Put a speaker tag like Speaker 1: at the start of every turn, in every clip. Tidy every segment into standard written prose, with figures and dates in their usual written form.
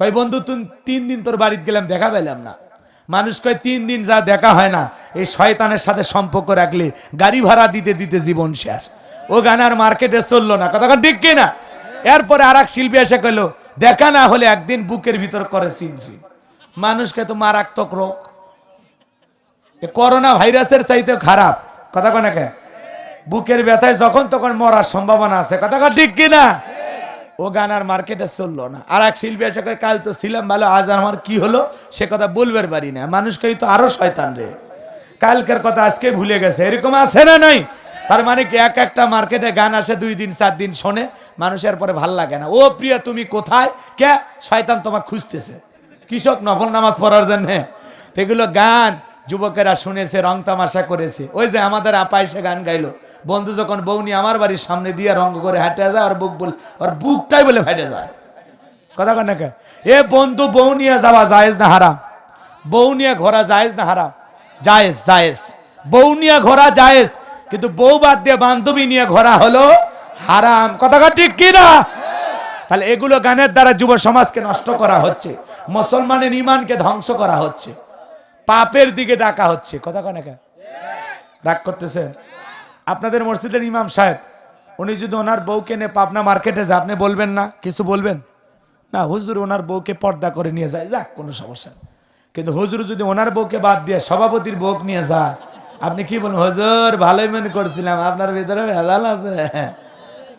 Speaker 1: কয় বন্ধু তুমি 3 দিন তোর বাড়িতে গেলাম দেখা পেলাম না। মানুষ কয় 3 দিন যা দেখা হয় না, এই শয়তানের সাথে সম্পর্ক রাখলে গাড়ি ভাড়া দিতে দিতে জীবন শেষ। ও গান আর মার্কেটে চললো না, কথা ঠিক কিনা? এরপরে আর এক শিল্পী এসে কইলো দেখা না হলে একদিন বুকের ভিতর করে চিনছি। মানুষকে তো মারাত্মক রোগ, করোনা ভাইরাসের চাইতে খারাপ, কথা কয় না কে? বুকের ব্যথায় যখন তখন মরার সম্ভাবনা আছে, কথা ঠিক কিনা? ও গান আর মার্কেটে চললো না। আর এক শিল্পী এসে কয় কাল তো ছিলাম ভালো, আজ আমার কি হলো সে কথা বলবার পারি না। মানুষকে তো আরো শয়তান রে, কালকের কথা আজকে ভুলে গেছে, এরকম আছে না নাই? তার মানে কি এক একটা মার্কেটে গান আসে 2 দিন 4 দিন শোনে, মানুষের পরে ভাল লাগে না। ও প্রিয়া তুমি কোথায়, কে শয়তান তোমাকে খুঁজতেছে, কৃষক নফল নামাজ পড়ার জন্য। এগুলো গান যুবকেরা শুনেছে, রং তামাশা করেছে। ওই যে আমাদের আপা এসে গান গাইলো, বন্ধু যখন বউ নিয়ে আমার বাড়ির সামনে দিয়ে রঙ করে হাঁটে যায়, আর ওর বুকটাই বলে ফাটে যায়, কথা কন না কে? এ বন্ধু বউ নিয়ে যাওয়া জায়েজ না হারাম? বউ নিয়ে ঘোরা জায়েজ না হারাম? জায়েজ, জায়েজ। বউ নিয়ে ঘোরা জায়েজ, কিন্তু বউ বাদ দিয়ে বান্ধবী নিয়ে ঘোরা হলো হারাম, কথা ঠিক কি না? তাহলে এগুলো গানের দ্বারা যুব সমাজকে নষ্ট করা হচ্ছে, মুসলমানের ঈমানকে ধ্বংস করা হচ্ছে, পাপের দিকে ডাকা হচ্ছে, কথা কন না কে? রাগ করতেছেন? আপনাদের মসজিদের ইমাম সাহেব, উনি যদি ওনার বউকে নিয়ে পাবনা মার্কেটে যায়, আপনি বলবেন না? কিছু বলবেন না? হুজুর ওনার বউকে পর্দা করে নিয়ে যায়, যাক কোনো সমস্যা নেই। কিন্তু হুজুর যদি ওনার বউকে বাদ দিয়ে সভাপতির বউ নিয়ে যায়, আপনি কি বলুন? হুজুর ভালোই মনে করছিলাম, আপনার ভিতরে ভেজাল আছে,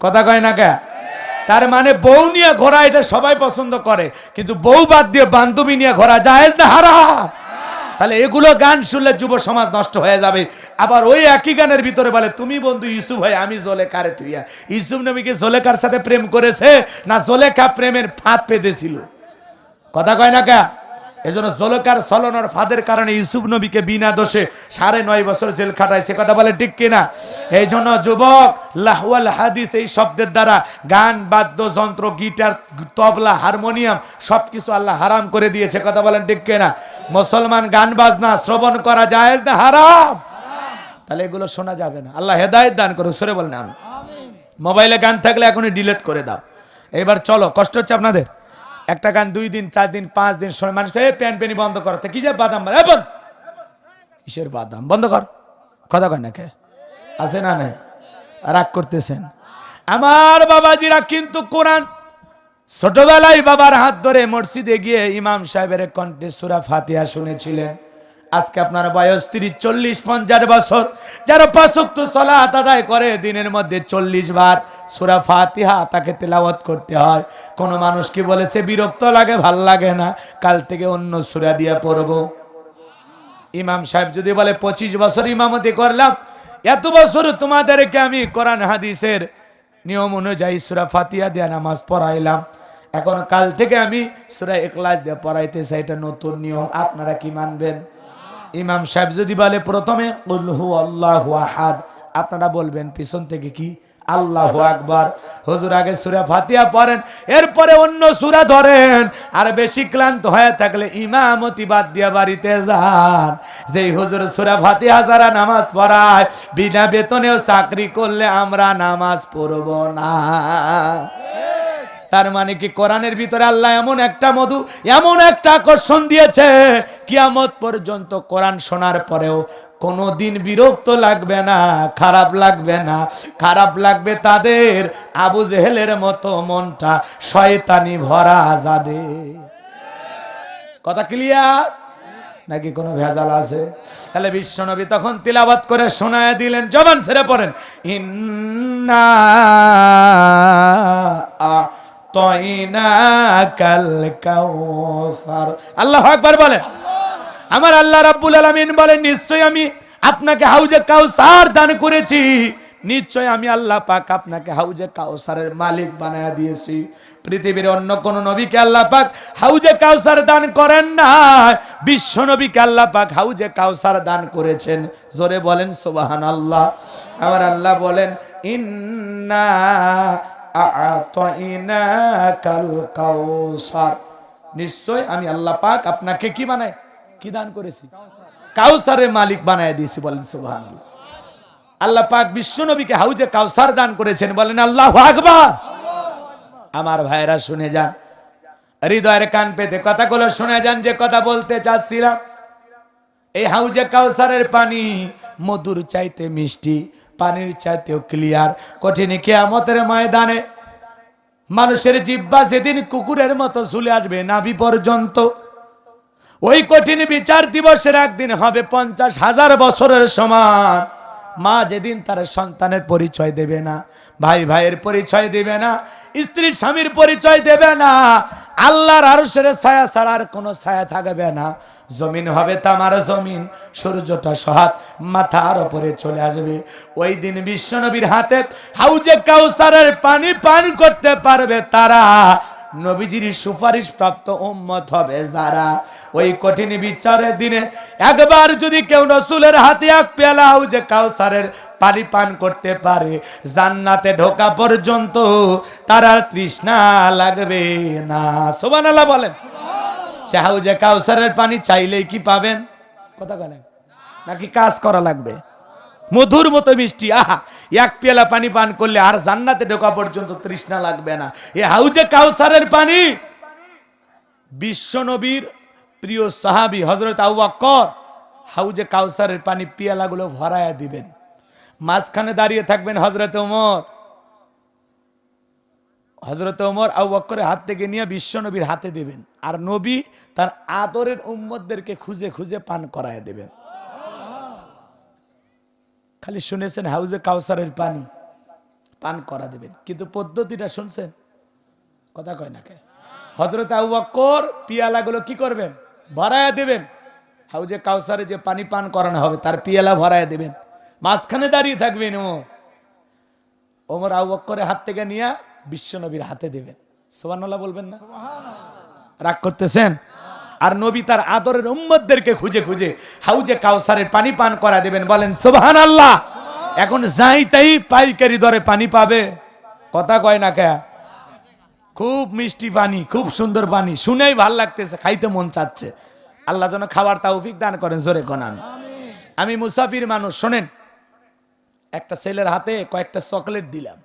Speaker 1: কথা কয় না কে? তার মানে বউ নিয়ে ঘোরা এটা সবাই পছন্দ করে, কিন্তু বউ বাদ দিয়ে বান্ধবী নিয়ে ঘোরা জায়েজ না হারাম? তাহলে এগুলো গান শুনলে যুব সমাজ নষ্ট হয়ে যাবে। আবার ওই একই গানের ভিতরে বলে তুমি বন্ধু ইউসুফ ভাই আমি জোলেখারে তুইয়া। ইউসুফ নবীকে জোলেখার সাথে প্রেম করেছে না জোলেখা প্রেমের ফাঁদ পেতেছিল, কথা কয় না কে? এজন্য জোলেখার ছলনার ফাঁদের কারণে ইউসুফ নবীকে বিনা দোষে 9.5 বছর জেল খাটাইছে, কথা বলে ঠিক কিনা? এই জন্য যুবক, লাহওয়াল হাদিস এই শব্দের দ্বারা গান বাদ্যযন্ত্র, গিটার, তবলা, হারমোনিয়াম সবকিছু আল্লাহ হারাম করে দিয়েছে, কথা বলেন ঠিক কিনা? মুসলমান গান বাজনা শ্রবণ করা জায়েজ না হারাম? তাহলে এগুলো শোনা যাবে না। আল্লাহ হেদায়েত দান করুক, সরে বলেন আমিন। মোবাইলে গান থাকলে এখনই ডিলিট করে দাও। এবার চলো, কষ্ট হচ্ছে আপনাদের? একটা গান 2 দিন 4 দিন 5 দিন শোনে, মানুষ প্যান প্যানি বন্ধ করো, কি যে বাদাম, কিসের বাদাম বন্ধ কর, কথা কয় না কে? আছে না নাই? রাগ করতেছেন? আমার বাবাজিরা কিন্তু কোরআন ছোটবেলায় বাবার হাত ধরে মসজিদে গিয়ে ইমাম সাহেবের কণ্ঠে সূরা ফাতিহা শুনেছিলেন। আজকে আপনার বয়স 30, 40, 50 বছর, যারা 5 ওয়াক্ত সালাত আদায় করে দিনের মধ্যে 40 বার সূরা ফাতিহা তাকে তেলাওয়াত করতে হয়। কোন মানুষ কি বলেছে বিরক্ত লাগে, ভাল লাগে না, কাল থেকে অন্য সূরা দিয়ে পড়বো? ইমাম সাহেব যদি বলে 25 বছর ইমামতি করলাম, এত বছর তোমাদেরকে আমি কোরআন হাদিসের নিয়ম অনুযায়ী সূরা ফাতিহা দিয়ে নামাজ পড়াইলাম, এখন কাল থেকে আমি সূরা ইখলাস দিয়ে পড়াইতে চাই, এটা নতুন নিয়ম, আপনারা কি মানবেন? ইমাম সাহেব যদি বলে প্রথমে কুল হুয়াল্লাহু আহাদ, আপনারা বলবেন পিছন থেকে কি আল্লাহু আকবার। হুজুর আগে সূরা ফাতিহা পড়েন, এরপরে অন্য সূরা ধরেন। আর বেশি ক্লান্ত হয়ে থাকলে ইমামতি বাদ দিয়ে বাড়িতে যান। যেই হুজুর সূরা ফাতিহা যারা নামাজ পড়ায়, বিনা বেতনেও চাকরি করলে আমরা নামাজ পড়ব না। তার মানে কি কোরআনের ভিতরে আল্লাহ এমন একটা মধু, এমন একটা আকর্ষণ দিয়েছে, কিয়ামত পর্যন্ত কোরআন শোনার পরেও কোনদিন বিরক্ত লাগবে না, খারাপ লাগবে না। খারাপ লাগবে তাদের আবু জেহেলের মতো মনটা শয়তানি ভরা যাদের। কথা ক্লিয়ার নাকি কোনো ভেজাল আছে? তাহলে বিশ্বনবী তখন তিলাওয়াত করে শোনায় দিলেন, জবান ছেড়ে পড়েন, ইন্না আ'তাইনাকাল কাউসার। আল্লাহু আকবার বলেন। আমার আল্লাহ রাব্বুল আলামিন বলেন, নিশ্চয় আমি আপনাকে হাউজে কাউসার দান করেছি, নিশ্চয় আমি আল্লাহ পাক আপনাকে হাউজে কাউসারের মালিক বানায়া দিয়েছি। পৃথিবীর অন্য কোন নবীকে আল্লাহ পাক হাউজে কাউসার দান করেন না, বিশ্ব নবীকে আল্লাহ পাক হাউজে কাউসার দান করেছেন। জোরে বলেন সুবহানাল্লাহ। আমার আল্লাহ বলেন, ইন্না আ'তাইনাকাল কাউসার, নিশ্চয় আমি আল্লাহ পাক আপনাকে কি বানাই, কি দান করেছি? কাউসারের মালিক বানায় দিয়েছি। বলেন সুবহানাল্লাহ। আল্লাহ পাক বিশ্ব নবীকে হাউজে কাউসার দান করেছেন, বলেন আল্লাহু আকবার। আমার ভাইরা শুনে যান, হৃদয়ের কান পেতে কথাগুলো শুনে যান, যে কথা বলতে চাচ্ছিলাম। এই হাউজে কাউসারের পানি মধুর চাইতে মিষ্টি, পানির চাইতেও ক্লিয়ার। কঠিন কিয়ামতের ময়দানে মানুষের জিহ্বা যেদিন কুকুরের মতো ঝুলে আসবে নাভি পর্যন্ত, ওই কঠিন বিচার দিবসের একদিন হবে 50,000 বছরের সমান। মা যেদিন তার সন্তানের পরিচয় দেবে না, ভাই ভাইয়ের পরিচয় দেবে না, স্ত্রী স্বামীর পরিচয় দেবে না, আল্লাহর আরশের ছায়া ছাড়া আর কোনো ছায়া থাকবে না। জমিন হবে তামার জমিন, সূর্যটা সহাত মাথার উপরে চলে আসবে। ওই দিন বিশ্বনবীর হাতে হাউজে কাউসারের পানি পান করতে পারবে তারা, নবীজির সুপারিশ প্রাপ্ত উম্মত হবে যারা। ওই কঠিন বিচারের দিনে একবার যদি কেউ রাসূলের হাতে এক পেয়ালা হাউজে কাউসারের পানি পান করতে পারে, জান্নাতে ঢোকা পর্যন্ত তার আর তৃষ্ণা লাগবে না। সুবহানাল্লাহ বলেন। সে হাউজে কাউসারের পানি চাইলেই কি পাবেন? কথা বলেন, নাকি কাজ করা লাগবে? মধুর মতো মিষ্টি, আহা, এক পেয়ালা পানি পান করলে আর জান্নাতে ঢোকা পর্যন্ত তৃষ্ণা লাগবে না। এই হাউজে কাউসারের পানি বিশ্বনবীর প্রিয় সাহাবী হযরত আবু বকর হাউজে কাউসারের পানি পেয়ালাগুলো ভরায়া দিবেন, মাঝখানে দাঁড়িয়ে থাকবেন হযরত ওমর। হযরত ওমর আবু বকরের হাত থেকে নিয়ে বিশ্বনবীর হাতে দিবেন, আর নবী তার আদরের উম্মতদেরকে খুঁজে খুঁজে পান করায় দেবেন। খালি শুনেছেন হাউজে কাউসারের পানি পান করা দেবেন, কিন্তু পদ্ধতিটা শুনছেন? কথা কয় না কে? হযরত আবু বকর পিয়ালাগুলো কি করবেন? ভরায়া দিবেন। হাউজে কাউসারে যে পানি পান করানো হবে তার পিয়ালা ভরায়া দিবেন, মাঝখানে দাঁড়িয়ে থাকবেন ওমর আবু বকরের হাত থেকে নিয়ে বিশ্বনবীর হাতে দেবেন। সুবহানাল্লাহ বলবেন না? রাগ করতেছেন? আর নবী তার আদরের উম্মতদেরকে খুঁজে খুঁজে হাউজে কাউসারের পানি পান করা দেবেন। বলেন সুবহানাল্লাহ। এখন যাই তাই পাইকারি দরে পানি পাবে, কথা কয় না কে? খুব মিষ্টি পানি, খুব সুন্দর পানি, শুনেই ভাল লাগতেছে, খাইতে মন চাচ্ছে। আল্লাহ যেন খাবার তৌফিক দান করেন, জোরে কোন আমিন। আমি মুসাফির মানুষ, শোনেন, একটা ছেলের হাতে কয়েকটা চকলেট দিলাম,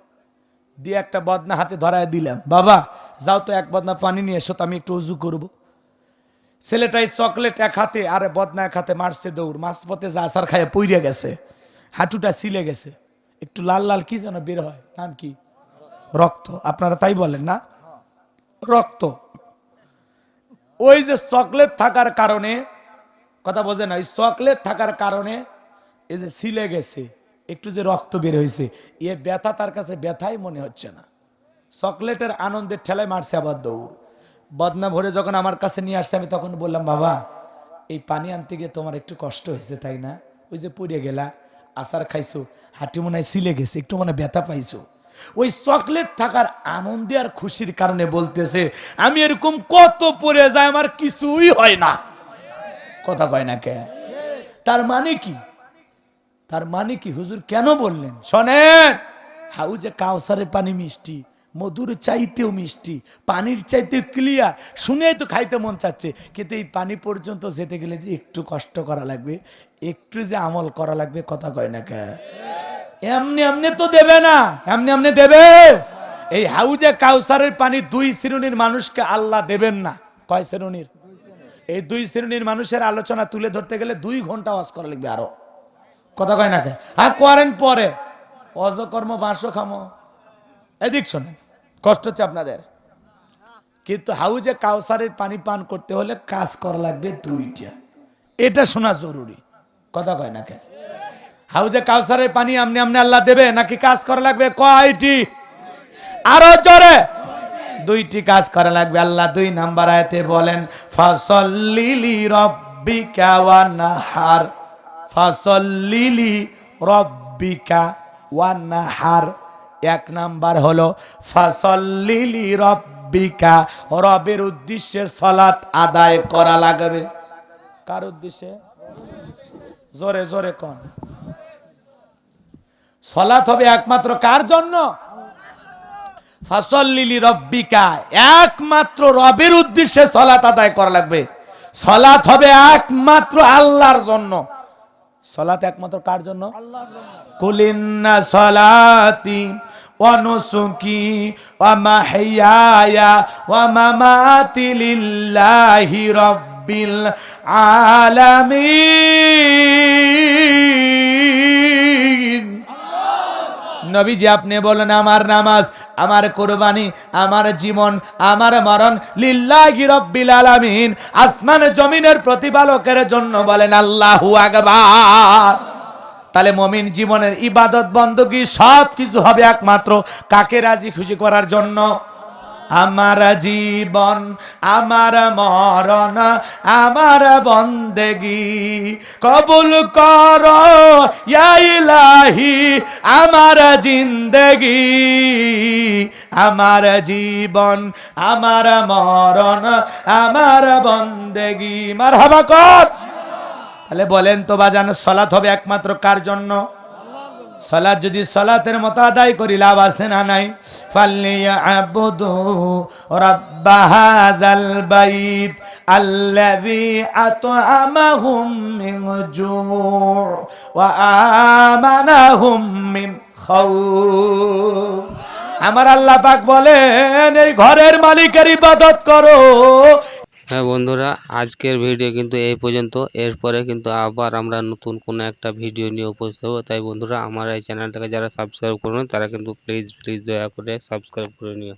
Speaker 1: দিয়ে একটা বদনা হাতে ধরায় দিলাম, বাবা যাও তো এক বদনা পানি নিয়ে এসো, তো আমি একটু উজু করব। ছেলেটাই চকলেট এক হাতে আর বদনা এক হাতে মারছে দৌড়, মাঝপথে যা আসার খায় পইরে গেছে, হাঁটুটা ছিলে গেছে, একটু লাল লাল কি যেন বের হয়, নাম কি? রক্ত। আপনারা তাই বলেন না? রক্ত। ওই যে চকলেট থাকার কারণে, কথা বোঝে না, ওই চকলেট থাকার কারণে এই যে ছিলে গেছে, একটু যে রক্ত বের হয়েছে, এ ব্যথা তার কাছে ব্যথাই মনে হচ্ছে না। চকলেটের আনন্দের ঠেলায় মারছে আবার দৌড়। বদনা ভরে যখন আমার কাছে নিয়ে আসছে, আমি তখন বললাম, বাবা এই পানি আনতে গিয়ে তোমার একটু কষ্ট হয়েছে তাই না? ওই যে পুড়ে গেলা, আচার খাইছো, হাঁটি মনে হয় ছিলে গেছে, একটু মনে ব্যথা পাইছো। ওই চকলেট থাকার আনন্দে আর খুশির কারণে বলতেছে, আমি এরকম কত পড়ে যায় আমার কিছুই হয় না। কথা কয় না কে? তার মানে কি? তার মানে কি হুজুর কেন বললেন? শোনেন, হাউজে কাউসারের পানি মিষ্টি, মধুর চাইতেও মিষ্টি, পানির চাইতেও ক্লিয়ার, শুনেই তো খাইতে মন চাচ্ছে। কিন্তু এই পানি পর্যন্ত যেতে গেলে যে একটু কষ্ট করা লাগবে, একটু যে আমল করা লাগবে। কথা কয় না কে? এমনি এমনি তো দেবে না, এমনি এমনি দেবে? এই হাউজে কাউসারের পানি দুই শ্রেণীর মানুষকে আল্লাহ দেবেন না। কয় শ্রেণীর? এই দুই শ্রেণীর মানুষের আলোচনা তুলে ধরতে গেলে 2 ঘন্টা ওয়াজ করা লাগবে আরো। কথা কয় না কে? হ্যাঁ করেন পরে, অজকর্ম বাঁশো খামো। এদিক শোনেন, কষ্ট হচ্ছে আপনাদের, কিন্তু হাউজে কাউসারের পানি পান করতে হলে কাজ করা লাগবে 2টা, এটা শোনা জরুরি। কথা কয় না কে? হাউজে কাউসারের পানি আমনে আমনে আল্লাহ দেবে নাকি কাজ করা লাগবে? কয়টি? আরো জোরে। 2টি কাজ করা লাগবে। আল্লাহ 2 নাম্বার আয়াতে বলেন, ফাসাল্লি রাব্বিকা ওয়ানহার, ফাসাল্লি রাব্বিকা ওয়ানহার। 1 নাম্বার হলো ফাসাল্লি রাব্বিকা, রবের উদ্দেশ্যে সালাত আদায় করা লাগবে। কার উদ্দেশ্যে? জোরে জোরে কোন। সালাত হবে একমাত্র কার জন্য? ফাসাল্লি রাব্বিকা, একমাত্র রবের উদ্দেশ্যে সালাত আদায় করা লাগবে। সালাত হবে একমাত্র আল্লাহর জন্য। সালাত একমাত্র কার জন্য? আল্লাহর জন্য। কুলিন্না সালাতি ওয়া নুসুকি ওয়া মাহইয়ায়া ওয়া মামাতি লিল্লাহি রাব্বিল আলামিন। নবীজি আপনি বলেন আমার নামাজ, আমার কুরবানি, আমার জীবন, আমার মরণ লিল্লাহি রাব্বিল আলামিন, আসমান জমিনের প্রতিপালকের জন্য। বলেন আল্লাহু আকবার। তাহলে মুমিন জীবনের ইবাদত বندگی সব কিছু হবে একমাত্র কাকে রাজি খুশি করার জন্য। আমার জীবন, আমার মরণ, আমার বন্দেগি কবুল করো ইয়া ইলাহি, আমার জিন্দেগি, আমার জীবন, আমার মরণ, আমার বন্দেগি। মারহাবা কর। তাহলে বলেন তো বাজান, সালাত হবে একমাত্র কার জন্য? সালাত যদি সালাতের মতো আদায় করি লাভ আছে না নাই? ফালিয়াবুদু রাব্ব হাযাল বাইত আল্লাযী আত'আমাহুম মিন জু' ওয়া আমানাহুম মিন খাউফ। আমার আল্লাহ পাক বলেন এই ঘরের মালিকের ইবাদত করো।
Speaker 2: হ্যাঁ বন্ধুরা, আজকের ভিডিও কিন্তু এই পর্যন্ত। এরপরে কিন্তু আবার আমরা নতুন কোনো একটা ভিডিও নিয়ে উপস্থিত হবো। তাই বন্ধুরা, আমার এই চ্যানেলটাকে যারা সাবস্ক্রাইব করবেন তারা কিন্তু প্লিজ দয়া করে সাবস্ক্রাইব করে নিও।